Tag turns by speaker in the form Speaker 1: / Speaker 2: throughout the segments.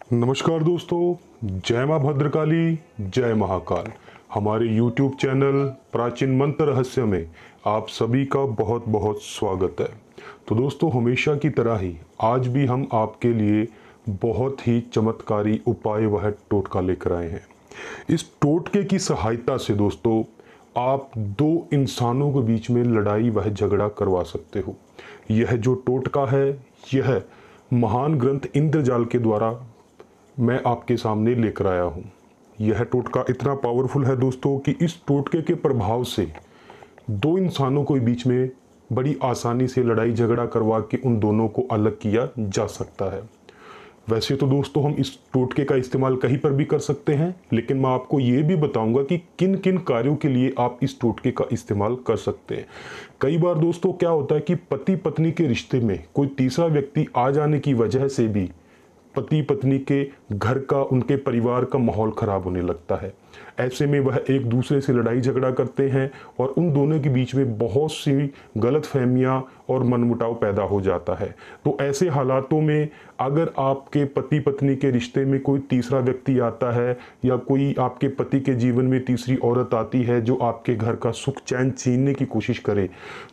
Speaker 1: नमस्कार दोस्तों, जय माँ भद्रकाली, जय महाकाल। हमारे YouTube चैनल प्राचीन मंत्र रहस्य में आप सभी का बहुत बहुत स्वागत है। तो दोस्तों, हमेशा की तरह ही आज भी हम आपके लिए बहुत ही चमत्कारी उपाय वह टोटका लेकर आए हैं। इस टोटके की सहायता से दोस्तों आप दो इंसानों के बीच में लड़ाई वह झगड़ा करवा सकते हो। यह जो टोटका है, यह महान ग्रंथ इंद्रजाल के द्वारा मैं आपके सामने लेकर आया हूँ। यह टोटका इतना पावरफुल है दोस्तों कि इस टोटके के प्रभाव से दो इंसानों के बीच में बड़ी आसानी से लड़ाई झगड़ा करवा के उन दोनों को अलग किया जा सकता है। वैसे तो दोस्तों हम इस टोटके का इस्तेमाल कहीं पर भी कर सकते हैं, लेकिन मैं आपको ये भी बताऊंगा कि किन किन कार्यों के लिए आप इस टोटके का इस्तेमाल कर सकते हैं। कई बार दोस्तों क्या होता है कि पति पत्नी के रिश्ते में कोई तीसरा व्यक्ति आ जाने की वजह से भी पति पत्नी के घर का, उनके परिवार का माहौल खराब होने लगता है। ऐसे में वह एक दूसरे से लड़ाई झगड़ा करते हैं और उन दोनों के बीच में बहुत सी गलतफहमियां और मनमुटाव पैदा हो जाता है। तो ऐसे हालातों में अगर आपके पति पत्नी के रिश्ते में कोई तीसरा व्यक्ति आता है या कोई आपके पति के जीवन में तीसरी औरत आती है जो आपके घर का सुख चैन छीनने की कोशिश करे,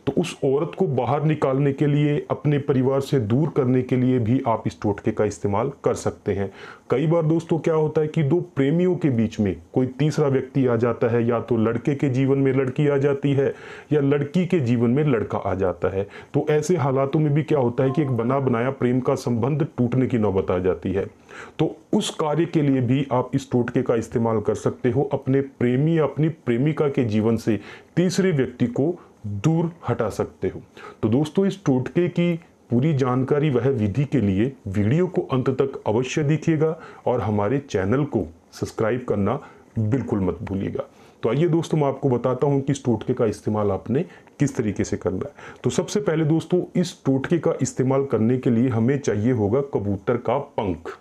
Speaker 1: तो उस औरत को बाहर निकालने के लिए, अपने परिवार से दूर करने के लिए भी आप इस टोटके का इस्तेमाल कर सकते हैं। कई बार दोस्तों क्या होता है कि दो प्रेमियों के बीच में कोई तीसरा व्यक्ति आ जाता है, या तो लड़के के जीवन में लड़की आ जाती है या लड़की के जीवन में लड़का आ जाता है। तो ऐसे हालातों में भी क्या होता है कि एक बना बनाया प्रेम का संबंध टूटने की नौबत आ जाती है। तो उस कार्य के लिए भी आप इस टोटके का इस्तेमाल कर सकते हो, अपने प्रेमी या अपनी प्रेमिका के जीवन से तीसरे व्यक्ति को दूर हटा सकते हो। तो दोस्तों इस टोटके की पूरी जानकारी वह विधि के लिए वीडियो को अंत तक अवश्य देखिएगा और हमारे चैनल को सब्सक्राइब करना बिल्कुल मत भूलिएगा। तो आइए दोस्तों मैं आपको बताता हूं कि इस टोटके का इस्तेमाल आपने किस तरीके से करना है। तो सबसे पहले दोस्तों इस टोटके का इस्तेमाल करने के लिए हमें चाहिए होगा कबूतर का पंख।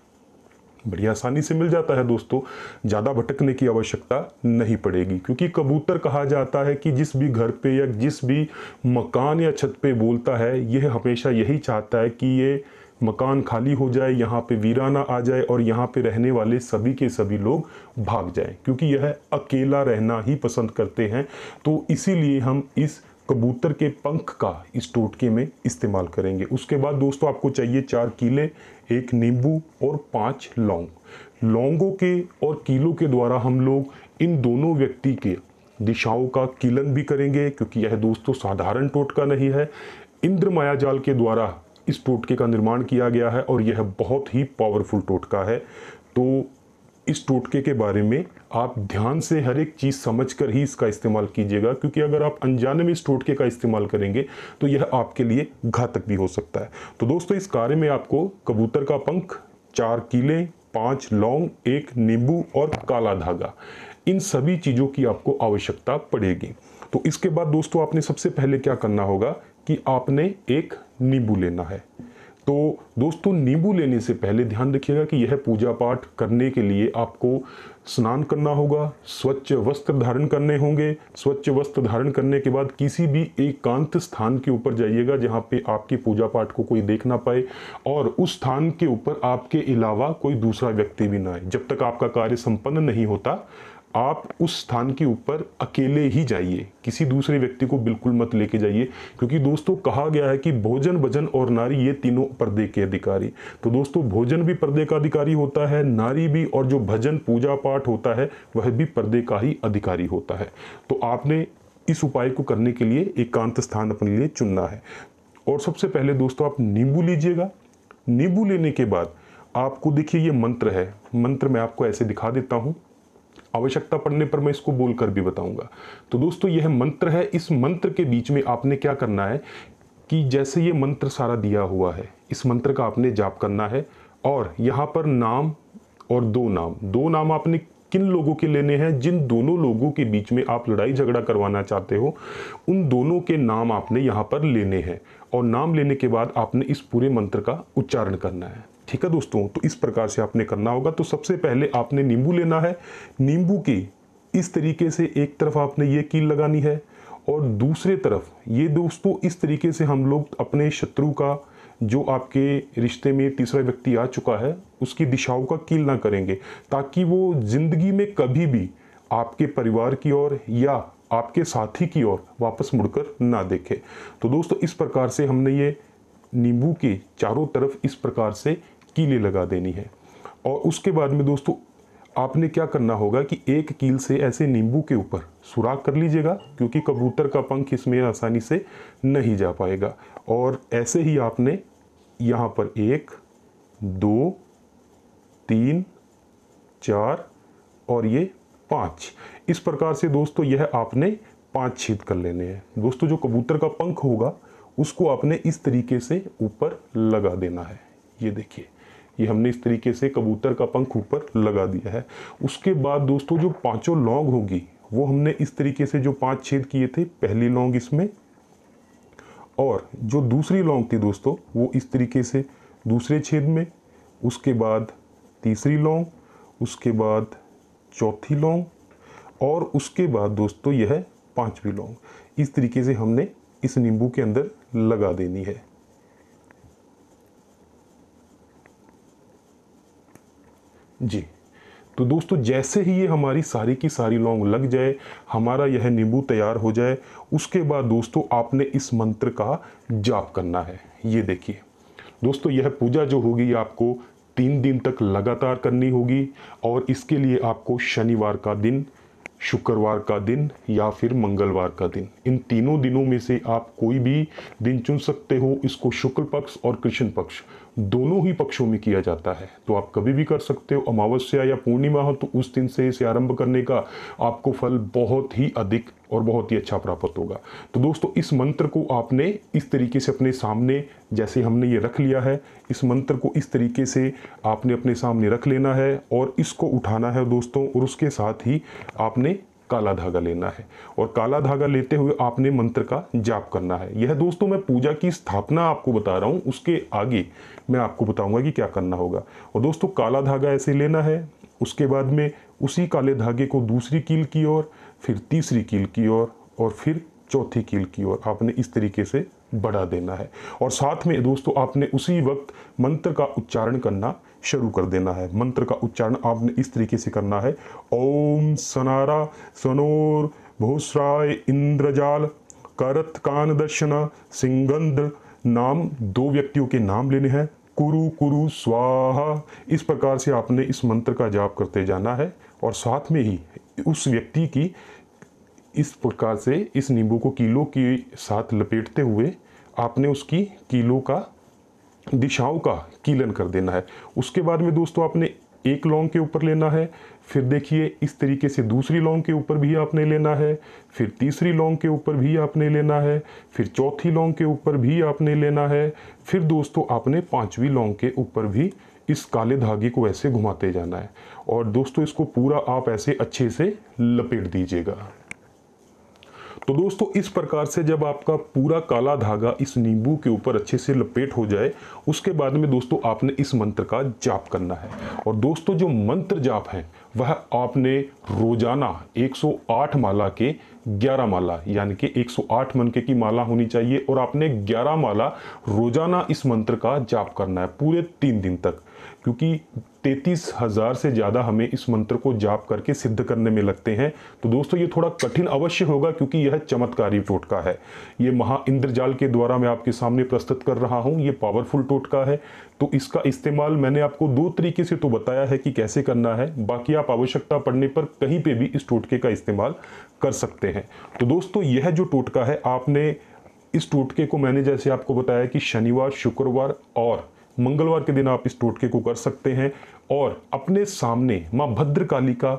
Speaker 1: बड़ी आसानी से मिल जाता है दोस्तों, ज़्यादा भटकने की आवश्यकता नहीं पड़ेगी, क्योंकि कबूतर कहा जाता है कि जिस भी घर पे या जिस भी मकान या छत पे बोलता है, यह हमेशा यही चाहता है कि ये मकान खाली हो जाए, यहाँ पे वीराना आ जाए और यहाँ पे रहने वाले सभी के सभी लोग भाग जाएं, क्योंकि यह अकेला रहना ही पसंद करते हैं। तो इसीलिए हम इस कबूतर के पंख का इस टोटके में इस्तेमाल करेंगे। उसके बाद दोस्तों आपको चाहिए 4 कीले, 1 नींबू और 5 लौंग। लौंगों के और कीलों के द्वारा हम लोग इन दोनों व्यक्ति के दिशाओं का कीलन भी करेंगे, क्योंकि यह दोस्तों साधारण टोटका नहीं है। इंद्र मायाजाल के द्वारा इस टोटके का निर्माण किया गया है और यह बहुत ही पावरफुल टोटका है। तो इस टोटके के बारे में आप ध्यान से हर एक चीज़ समझकर ही इसका इस्तेमाल कीजिएगा, क्योंकि अगर आप अनजाने में इस टोटके का इस्तेमाल करेंगे तो यह आपके लिए घातक भी हो सकता है। तो दोस्तों इस कार्य में आपको कबूतर का पंख, 4 कीले, 5 लौंग, 1 नींबू और काला धागा, इन सभी चीज़ों की आपको आवश्यकता पड़ेगी। तो इसके बाद दोस्तों आपने सबसे पहले क्या करना होगा कि आपने एक नींबू लेना है। तो दोस्तों नींबू लेने से पहले ध्यान रखिएगा कि यह पूजा पाठ करने के लिए आपको स्नान करना होगा, स्वच्छ वस्त्र धारण करने होंगे। स्वच्छ वस्त्र धारण करने के बाद किसी भी एकांत स्थान के ऊपर जाइएगा जहाँ पे आपकी पूजा पाठ को कोई देख ना पाए, और उस स्थान के ऊपर आपके अलावा कोई दूसरा व्यक्ति भी ना आए। जब तक आपका कार्य संपन्न नहीं होता आप उस स्थान के ऊपर अकेले ही जाइए, किसी दूसरे व्यक्ति को बिल्कुल मत लेके जाइए, क्योंकि दोस्तों कहा गया है कि भोजन, भजन और नारी ये तीनों पर्दे के अधिकारी। तो दोस्तों भोजन भी पर्दे का अधिकारी होता है, नारी भी, और जो भजन पूजा पाठ होता है वह भी पर्दे का ही अधिकारी होता है। तो आपने इस उपाय को करने के लिए एकांत स्थान अपने लिए चुनना है। और सबसे पहले दोस्तों आप नींबू लीजिएगा। नींबू लेने के बाद आपको देखिए ये मंत्र है, मंत्र मैं आपको ऐसे दिखा देता हूँ, आवश्यकता पड़ने पर मैं इसको बोलकर भी बताऊंगा। तो दोस्तों यह मंत्र है। इस मंत्र के बीच में आपने क्या करना है कि जैसे ये मंत्र सारा दिया हुआ है, इस मंत्र का आपने जाप करना है, और यहाँ पर नाम और दो नाम आपने किन लोगों के लेने हैं, जिन दोनों लोगों के बीच में आप लड़ाई झगड़ा करवाना चाहते हो, उन दोनों के नाम आपने यहाँ पर लेने हैं। और नाम लेने के बाद आपने इस पूरे मंत्र का उच्चारण करना है। ठीक है दोस्तों, तो इस प्रकार से आपने करना होगा। तो सबसे पहले आपने नींबू लेना है। नींबू की इस तरीके से एक तरफ आपने ये कील लगानी है और दूसरे तरफ ये दोस्तों इस तरीके से हम लोग अपने शत्रु का जो आपके रिश्ते में तीसरा व्यक्ति आ चुका है उसकी दिशाओं का कील ना करेंगे, ताकि वो जिंदगी में कभी भी आपके परिवार की ओर या आपके साथी की ओर वापस मुड़कर ना देखे। तो दोस्तों इस प्रकार से हमने ये नींबू के चारों तरफ इस प्रकार से कीलें लगा देनी है। और उसके बाद में दोस्तों आपने क्या करना होगा कि एक कील से ऐसे नींबू के ऊपर सुराख कर लीजिएगा, क्योंकि कबूतर का पंख इसमें आसानी से नहीं जा पाएगा। और ऐसे ही आपने यहाँ पर 1 2 3 4 और ये 5, इस प्रकार से दोस्तों यह आपने 5 छेद कर लेने हैं। दोस्तों जो कबूतर का पंख होगा उसको आपने इस तरीके से ऊपर लगा देना है। ये देखिए, ये हमने इस तरीके से कबूतर का पंख ऊपर लगा दिया है। उसके बाद दोस्तों जो 5 लौंग होगी वो हमने इस तरीके से जो 5 छेद किए थे, पहली लौंग इसमें, और जो दूसरी लौंग थी दोस्तों वो इस तरीके से दूसरे छेद में, उसके बाद तीसरी लौंग, उसके बाद चौथी लौंग, और उसके बाद दोस्तों यह 5वीं लौंग। इस तरीके से हमने इस नींबू के अंदर लगा देनी है। जी, तो दोस्तों जैसे ही ये हमारी सारी की सारी लौंग लग जाए, हमारा यह नींबू तैयार हो जाए, उसके बाद दोस्तों आपने इस मंत्र का जाप करना है। ये देखिए दोस्तों, यह पूजा जो होगी आपको 3 दिन तक लगातार करनी होगी, और इसके लिए आपको शनिवार का दिन, शुक्रवार का दिन या फिर मंगलवार का दिन, इन तीनों दिनों में से आप कोई भी दिन चुन सकते हो। इसको शुक्ल पक्ष और कृष्ण पक्ष दोनों ही पक्षों में किया जाता है, तो आप कभी भी कर सकते हो। अमावस्या या पूर्णिमा हो तो उस दिन से इसे आरंभ करने का आपको फल बहुत ही अधिक और बहुत ही अच्छा प्राप्त होगा। तो दोस्तों इस मंत्र को आपने इस तरीके से अपने सामने, जैसे हमने ये रख लिया है, इस मंत्र को इस तरीके से आपने अपने सामने रख लेना है और इसको उठाना है दोस्तों, और उसके साथ ही आपने काला धागा लेना है, और काला धागा लेते हुए आपने मंत्र का जाप करना है। यह दोस्तों मैं पूजा की स्थापना आपको बता रहा हूँ, उसके आगे मैं आपको बताऊंगा कि क्या करना होगा। और दोस्तों काला धागा ऐसे लेना है, उसके बाद में उसी काले धागे को दूसरी कील की ओर, फिर तीसरी कील की ओर, और फिर चौथी कील की ओर आपने इस तरीके से बढ़ा देना है। और साथ में दोस्तों आपने उसी वक्त मंत्र का उच्चारण करना शुरू कर देना है। मंत्र का उच्चारण आपने इस तरीके से करना है, ओम सनारा सनोर भूस्राय इंद्रजाल करत कान दर्शन सिंगंध, नाम 2 व्यक्तियों के नाम लेने हैं, कुरु कुरु स्वाहा। इस प्रकार से आपने इस मंत्र का जाप करते जाना है, और साथ में ही उस व्यक्ति की इस प्रकार से इस नींबू को कीलों के साथ लपेटते हुए आपने उसकी कीलों का, दिशाओं का कीलन कर देना है। उसके बाद में दोस्तों आपने एक लौंग के ऊपर लेना है, फिर देखिए इस तरीके से दूसरी लौंग के ऊपर भी आपने लेना है, फिर तीसरी लौंग के ऊपर भी आपने लेना है, फिर चौथी लौंग के ऊपर भी आपने लेना है, फिर दोस्तों आपने 5वीं लौंग के ऊपर भी इस काले धागे को ऐसे घुमाते जाना है। और दोस्तों इसको पूरा आप ऐसे अच्छे से लपेट दीजिएगा। तो दोस्तों इस प्रकार से जब आपका पूरा काला धागा इस नींबू के ऊपर अच्छे से लपेट हो जाए, उसके बाद में दोस्तों आपने इस मंत्र का जाप करना है। और दोस्तों जो मंत्र जाप है वह आपने रोजाना 108 माला के 11 माला, यानी कि 108 मनके की माला होनी चाहिए, और आपने 11 माला रोजाना इस मंत्र का जाप करना है पूरे 3 दिन तक, क्योंकि 33,000 से ज़्यादा हमें इस मंत्र को जाप करके सिद्ध करने में लगते हैं। तो दोस्तों ये थोड़ा कठिन अवश्य होगा, क्योंकि यह चमत्कारी टोटका है। ये महा इंद्रजाल के द्वारा मैं आपके सामने प्रस्तुत कर रहा हूँ। ये पावरफुल टोटका है, तो इसका इस्तेमाल मैंने आपको 2 तरीके से तो बताया है कि कैसे करना है, बाकी आप आवश्यकता पड़ने पर कहीं पे भी इस टोटके का इस्तेमाल कर सकते हैं। तो दोस्तों यह जो टोटका है, आपने इस टोटके को, मैंने जैसे आपको बताया कि शनिवार, शुक्रवार और मंगलवार के दिन आप इस टोटके को कर सकते हैं, और अपने सामने माँ भद्रकाली का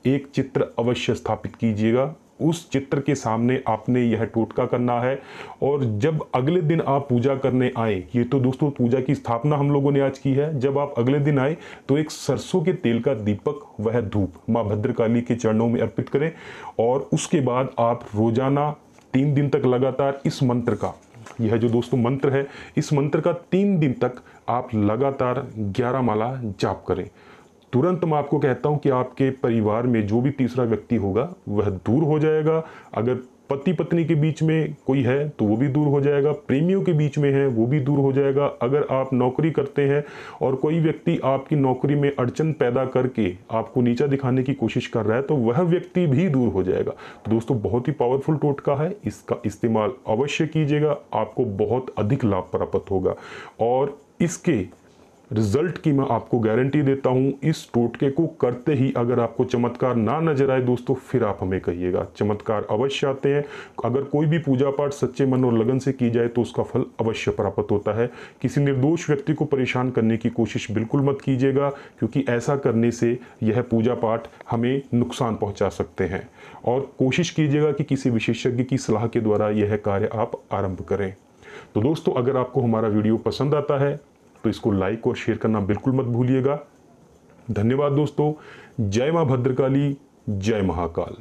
Speaker 1: एक चित्र अवश्य स्थापित कीजिएगा। उस चित्र के सामने आपने यह टोटका करना है, और जब अगले दिन आप पूजा करने आए, ये तो दोस्तों पूजा की स्थापना हम लोगों ने आज की है, जब आप अगले दिन आए तो एक सरसों के तेल का दीपक, वह धूप माँ भद्रकाली के चरणों में अर्पित करें, और उसके बाद आप रोजाना 3 दिन तक लगातार इस मंत्र का, यह जो दोस्तों मंत्र है, इस मंत्र का 3 दिन तक आप लगातार 11 माला जाप करें। तुरंत मैं आपको कहता हूं कि आपके परिवार में जो भी तीसरा व्यक्ति होगा वह दूर हो जाएगा। अगर पति पत्नी के बीच में कोई है तो वो भी दूर हो जाएगा, प्रेमियों के बीच में है वो भी दूर हो जाएगा। अगर आप नौकरी करते हैं और कोई व्यक्ति आपकी नौकरी में अड़चन पैदा करके आपको नीचा दिखाने की कोशिश कर रहा है तो वह व्यक्ति भी दूर हो जाएगा। तो दोस्तों बहुत ही पावरफुल टोटका है, इसका इस्तेमाल अवश्य कीजिएगा, आपको बहुत अधिक लाभ प्राप्त होगा। और इसके रिजल्ट की मैं आपको गारंटी देता हूं। इस टोटके को करते ही अगर आपको चमत्कार ना नजर आए दोस्तों, फिर आप हमें कहिएगा, चमत्कार अवश्य आते हैं। अगर कोई भी पूजा पाठ सच्चे मन और लगन से की जाए तो उसका फल अवश्य प्राप्त होता है। किसी निर्दोष व्यक्ति को परेशान करने की कोशिश बिल्कुल मत कीजिएगा, क्योंकि ऐसा करने से यह पूजा पाठ हमें नुकसान पहुंचा सकते हैं। और कोशिश कीजिएगा कि किसी विशेषज्ञ की सलाह के द्वारा यह कार्य आप आरंभ करें। तो दोस्तों अगर आपको हमारा वीडियो पसंद आता है तो इसको लाइक और शेयर करना बिल्कुल मत भूलिएगा। धन्यवाद दोस्तों। जय मां भद्रकाली, जय महाकाल।